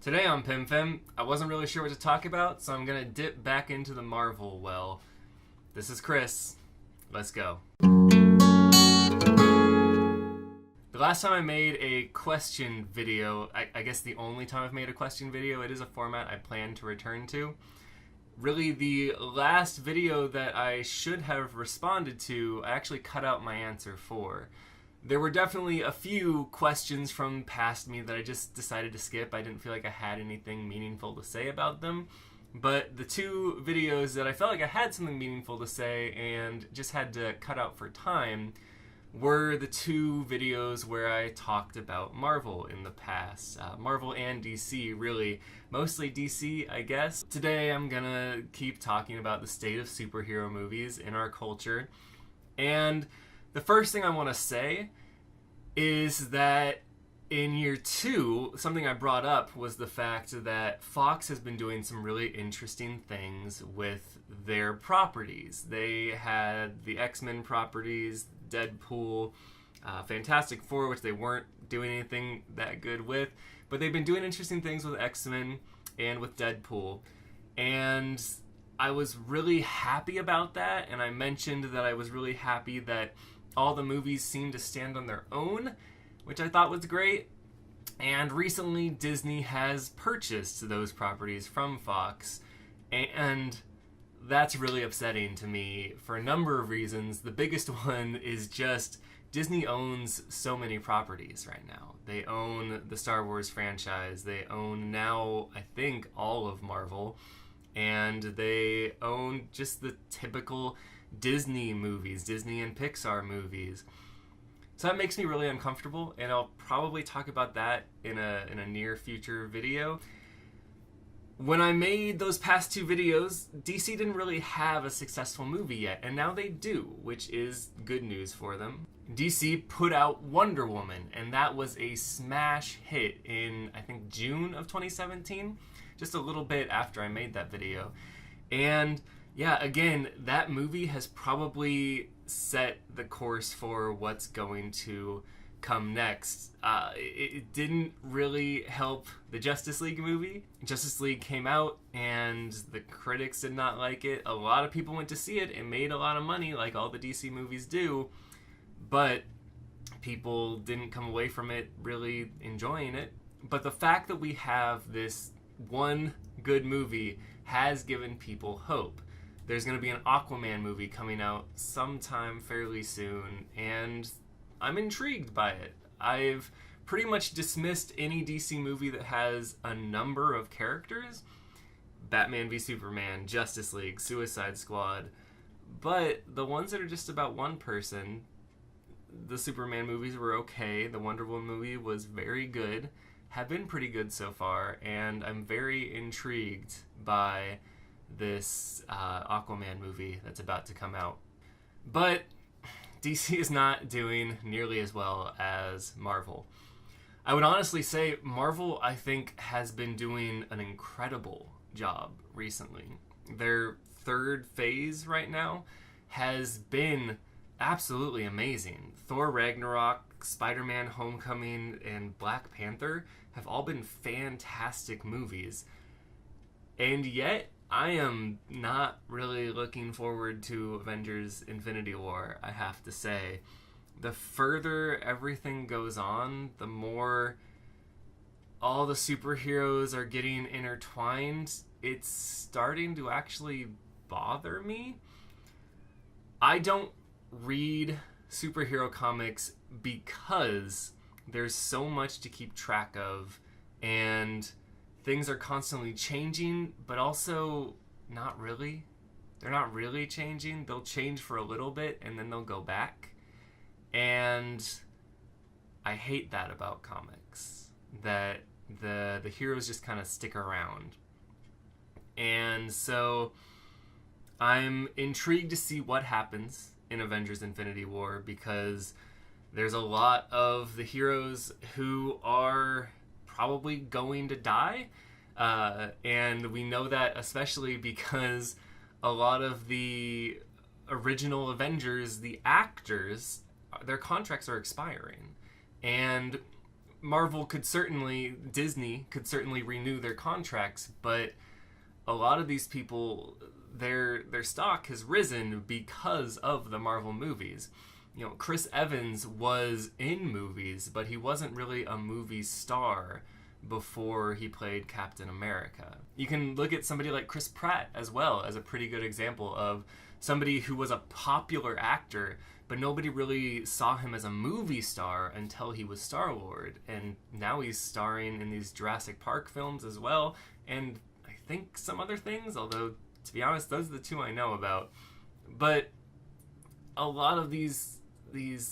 Today on PimFim, I wasn't really sure what to talk about, so I'm gonna dip back into the Marvel well. This is Chris. Let's go. The last time I made a question video, I guess the only time I've made a question video, it is a format I plan to return to. Really, the last video that I should have responded to, I actually cut out my answer for. There were definitely a few questions from past me that I just decided to skip. I didn't feel like I had anything meaningful to say about them. But the two videos that I felt like I had something meaningful to say and just had to cut out for time were the two videos where I talked about Marvel in the past. Marvel and DC, really. Mostly DC, I guess. Today I'm gonna keep talking about the state of superhero movies in our culture. And the first thing I want to say is that in year two, something I brought up was the fact that Fox has been doing some really interesting things with their properties. They had the X-Men properties, Deadpool, Fantastic Four, which they weren't doing anything that good with, but they've been doing interesting things with X-Men and with Deadpool. And I was really happy about that, and I mentioned that I was really happy that all the movies seemed to stand on their own, which I thought was great. And recently, Disney has purchased those properties from Fox, and that's really upsetting to me for a number of reasons. The biggest one is just Disney owns so many properties right now. They own the Star Wars franchise, they own now, I think, all of Marvel, and they own just the typical Disney movies, Disney and Pixar movies. So that makes me really uncomfortable, and I'll probably talk about that in a near future video. When I made those past two videos, DC didn't really have a successful movie yet, and now they do, which is good news for them. DC put out Wonder Woman, and that was a smash hit in, I think, June of 2017, just a little bit after I made that video. And yeah, again, that movie has probably set the course for what's going to come next. It didn't really help the Justice League movie. Justice League came out and the critics did not like it. A lot of people went to see it. It made a lot of money like all the DC movies do, but people didn't come away from it really enjoying it. But the fact that we have this one good movie has given people hope. There's going to be an Aquaman movie coming out sometime fairly soon, and I'm intrigued by it. I've pretty much dismissed any DC movie that has a number of characters. Batman v Superman, Justice League, Suicide Squad. But the ones that are just about one person, the Superman movies were okay. The Wonder Woman movie was very good. Have been pretty good so far, and I'm very intrigued by this Aquaman movie that's about to come out. But DC is not doing nearly as well as Marvel. I would honestly say Marvel, I think, has been doing an incredible job recently. Their third phase right now has been absolutely amazing. Thor Ragnarok, Spider-Man Homecoming, and Black Panther have all been fantastic movies. And yet, I am not really looking forward to Avengers Infinity War, I have to say. The further everything goes on, the more all the superheroes are getting intertwined, it's starting to actually bother me. I don't read superhero comics because there's so much to keep track of, and things are constantly changing, but also not really. They're not really changing. They'll change for a little bit, and then they'll go back. And I hate that about comics, that the heroes just kind of stick around. And so I'm intrigued to see what happens in Avengers Infinity War, because there's a lot of the heroes who are probably going to die, and we know that especially because a lot of the original Avengers, the actors, their contracts are expiring, and Disney could certainly renew their contracts, but a lot of these people, their stock has risen because of the Marvel movies. You know, Chris Evans was in movies, but he wasn't really a movie star before he played Captain America. You can look at somebody like Chris Pratt as well as a pretty good example of somebody who was a popular actor, but nobody really saw him as a movie star until he was Star-Lord. And now he's starring in these Jurassic Park films as well, and I think some other things, although, to be honest, those are the two I know about. But a lot of these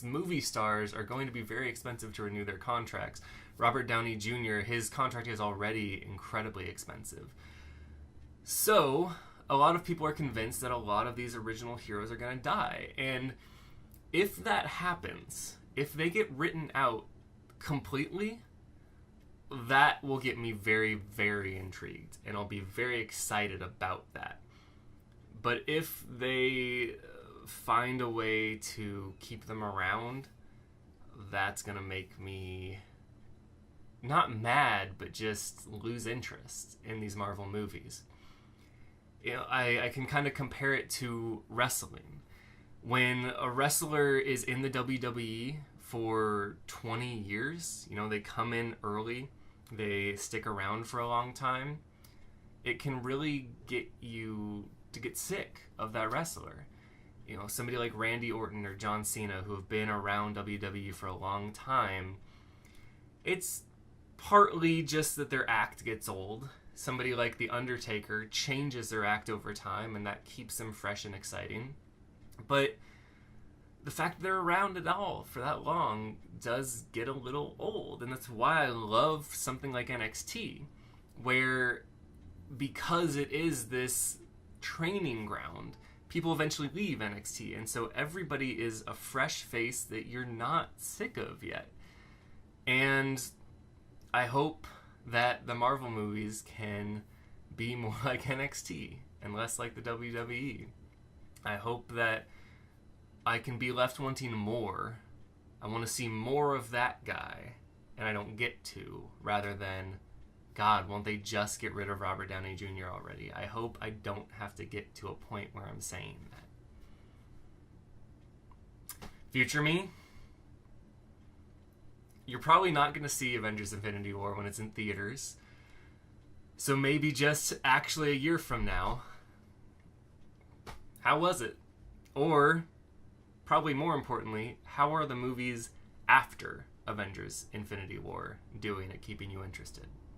movie stars are going to be very expensive to renew their contracts. Robert Downey Jr., his contract is already incredibly expensive. So, a lot of people are convinced that a lot of these original heroes are going to die. And if that happens, if they get written out completely, that will get me very, very intrigued. And I'll be very excited about that. But if they find a way to keep them around, that's going to make me not mad, but just lose interest in these Marvel movies. You know, I can kind of compare it to wrestling. When a wrestler is in the WWE for 20 years, you know, they come in early, they stick around for a long time, it can really get you to get sick of that wrestler. You know, somebody like Randy Orton or John Cena, who have been around WWE for a long time, it's partly just that their act gets old. Somebody like The Undertaker changes their act over time, and that keeps them fresh and exciting. But the fact that they're around at all for that long does get a little old, and that's why I love something like NXT, where because it is this training ground, people eventually leave NXT, and so everybody is a fresh face that you're not sick of yet. And I hope that the Marvel movies can be more like NXT and less like the WWE. I hope that I can be left wanting more. I want to see more of that guy, and I don't get to, rather than, God, won't they just get rid of Robert Downey Jr. already? I hope I don't have to get to a point where I'm saying that. Future me, you're probably not going to see Avengers Infinity War when it's in theaters. So maybe just actually a year from now, how was it? Or, probably more importantly, how are the movies after Avengers Infinity War doing at keeping you interested?